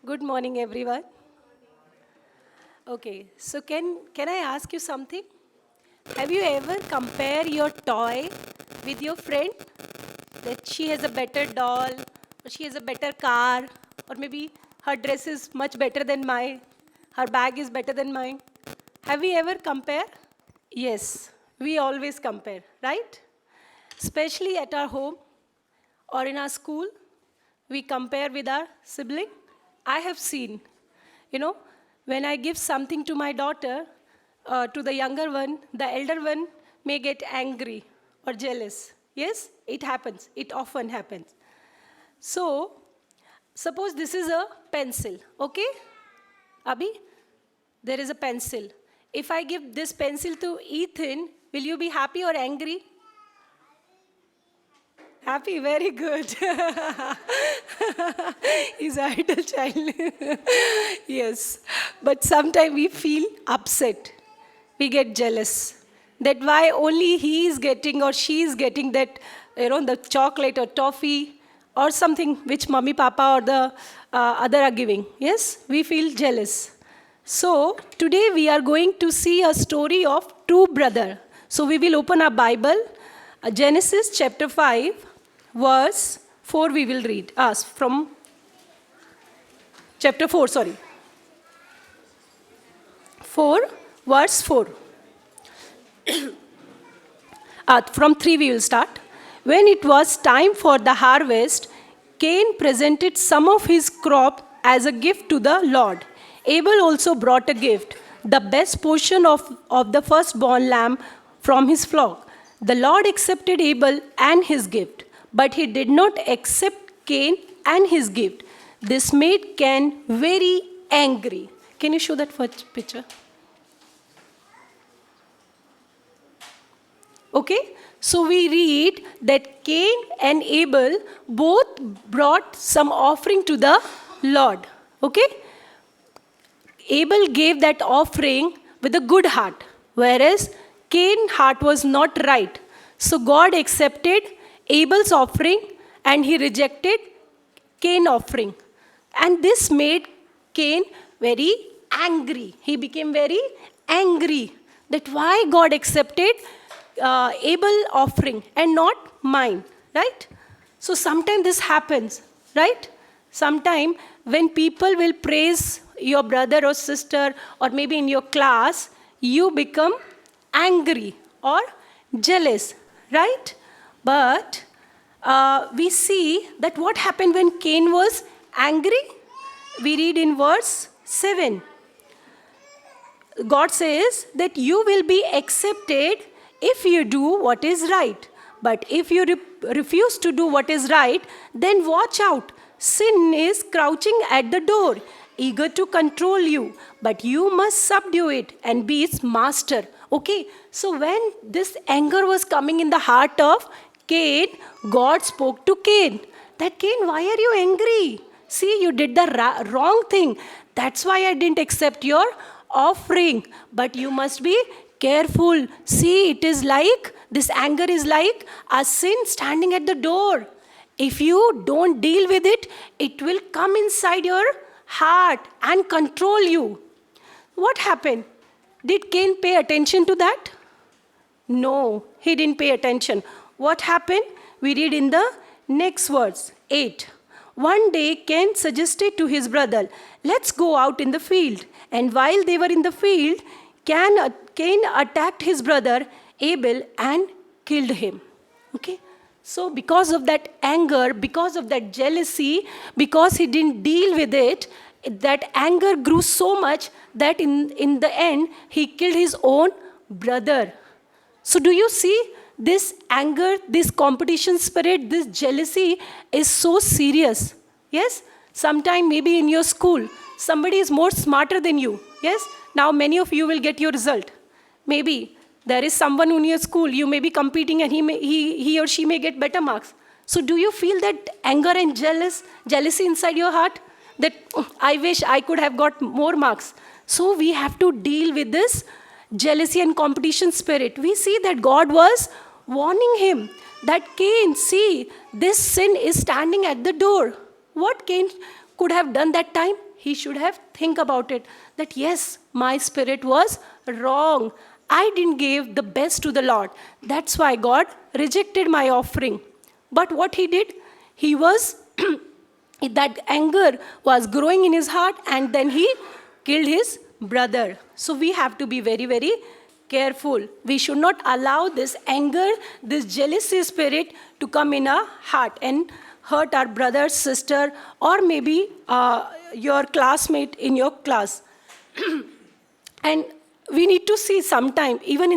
Good morning, everyone. Okay, so can I ask you something? Have you ever compared your toy with your friend? That she has a better doll, or she has a better car, or maybe her dress is much better than mine, her bag is better than mine. Have we ever compared? Yes, we always compare, right? Especially at our home or in our school, we compare with our sibling. I have seen, you know, when I give something to my daughter, to the younger one, the elder one may get angry or jealous. Yes, it happens. It often happens. So, suppose this is a pencil, okay? Abhi, there is a pencil. If I give this pencil to Ethan, will you be happy or angry? Happy, very good. He's an idle child. Yes. But sometimes we feel upset. We get jealous. That why only he is getting or she is getting that, the chocolate or toffee or something which mommy, papa or the other are giving. Yes, we feel jealous. So today we are going to see a story of two brothers. So we will open our Bible, Genesis chapter 5, verse 4 we will read. From chapter 4, sorry. 4, verse 4. From 3 we will start. When it was time for the harvest, Cain presented some of his crop as a gift to the Lord. Abel also brought a gift, the best portion of the firstborn lamb from his flock. The Lord accepted Abel and his gift, but he did not accept Cain and his gift. This made Cain very angry. Can you show that first picture? Okay, so we read that Cain and Abel both brought some offering to the Lord. Okay, Abel gave that offering with a good heart, whereas Cain's heart was not right. So God accepted Abel's offering and he rejected Cain's offering. And this made Cain very angry. He became very angry that why God accepted Abel's offering and not mine, right? So sometimes this happens, right? Sometimes when people will praise your brother or sister or maybe in your class, you become angry or jealous, right? But we see that what happened when Cain was angry? We read in verse 7. God says that you will be accepted if you do what is right. But if you refuse to do what is right, then watch out. Sin is crouching at the door, eager to control you. But you must subdue it and be its master. Okay, so when this anger was coming in the heart of Cain, God spoke to Cain. That Cain, why are you angry? See, you did the wrong thing. That's why I didn't accept your offering. But you must be careful. See, it is like, this anger is like a sin standing at the door. If you don't deal with it, it will come inside your heart and control you. What happened? Did Cain pay attention to that? No, he didn't pay attention. What happened? We read in the next verse, 8. One day Cain suggested to his brother, let's go out in the field. And while they were in the field, Cain attacked his brother Abel and killed him. Okay? So because of that anger, because of that jealousy, because he didn't deal with it, that anger grew so much that in the end, he killed his own brother. So do you see this anger, this competition spirit, this jealousy is so serious? Yes? Sometime maybe in your school, somebody is more smarter than you. Yes? Now many of you will get your result. Maybe there is someone in your school, you may be competing and he or she may get better marks. So do you feel that anger and jealousy inside your heart? That I wish I could have got more marks. So we have to deal with this jealousy and competition spirit. We see that God was warning him that Cain, see, this sin is standing at the door. What Cain could have done that time? He should have think about it, that yes, my spirit was wrong. I didn't give the best to the Lord. That's why God rejected my offering. But what he did, he was, that anger was growing in his heart, and then he killed his brother. So we have to be very, very careful. We should not allow this anger, this jealousy spirit to come in our heart and hurt our brother, sister, or maybe your classmate in your class. And we need to see sometime, even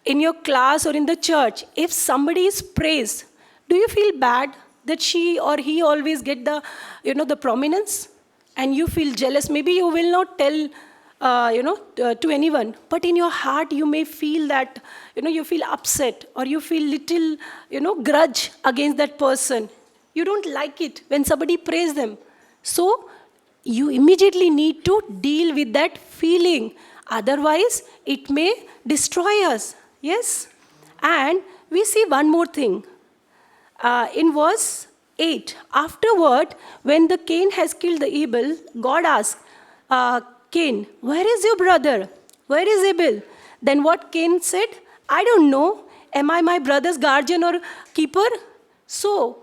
in your class or in the church, if somebody is praised, do you feel bad that she or he always get the prominence, and you feel jealous? Maybe you will not tell to anyone, but in your heart you may feel that you feel upset, or you feel little grudge against that person. You don't like it when somebody praise them. So you immediately need to deal with that feeling. Otherwise, it may destroy us. Yes? And we see one more thing. In verse 8, afterward, when the Cain has killed the Abel, God asked Cain, where is your brother? Where is Abel? Then what Cain said? I don't know. Am I my brother's guardian or keeper? So,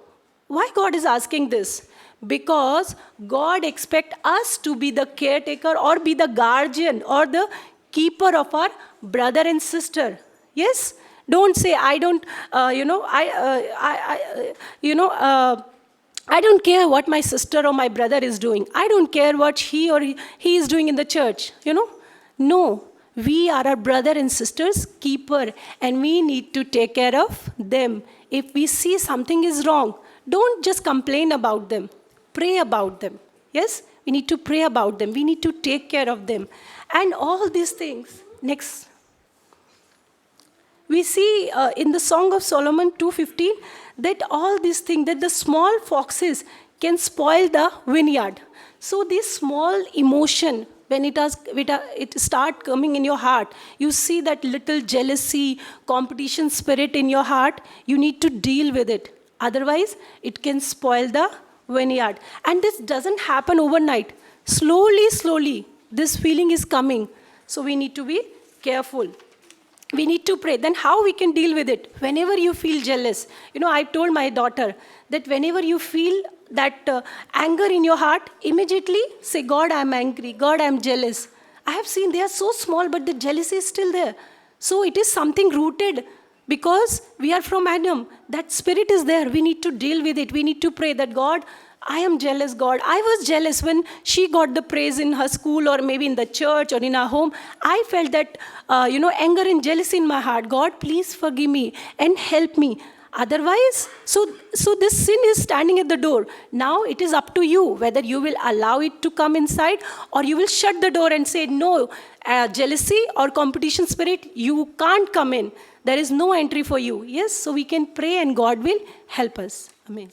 why God is asking this? Because God expects us to be the caretaker or be the guardian or the keeper of our brother and sister. Yes? Don't say, I don't, I don't care what my sister or my brother is doing. I don't care what he or he is doing in the church. No, we are our brother and sister's keeper, and we need to take care of them. If we see something is wrong, don't just complain about them. Pray about them. Yes? We need to pray about them. We need to take care of them. And all these things. Next. We see in the Song of Solomon 2:15 that all these things, that the small foxes can spoil the vineyard. So this small emotion, when it start coming in your heart, you see that little jealousy, competition spirit in your heart, you need to deal with it. Otherwise, it can spoil the vineyard. And this doesn't happen overnight. Slowly, this feeling is coming. So we need to be careful. We need to pray. Then how we can deal with it? Whenever you feel jealous. I told my daughter that whenever you feel that anger in your heart, immediately say, God, I'm angry. God, I'm jealous. I have seen they are so small, but the jealousy is still there. So it is something rooted. Because we are from Adam, that spirit is there. We need to deal with it. We need to pray that, God, I am jealous, God. I was jealous when she got the praise in her school or maybe in the church or in our home. I felt that, anger and jealousy in my heart. God, please forgive me and help me. Otherwise, so this sin is standing at the door. Now it is up to you whether you will allow it to come inside or you will shut the door and say, no, jealousy or competition spirit, you can't come in. There is no entry for you. Yes, so we can pray and God will help us. Amen.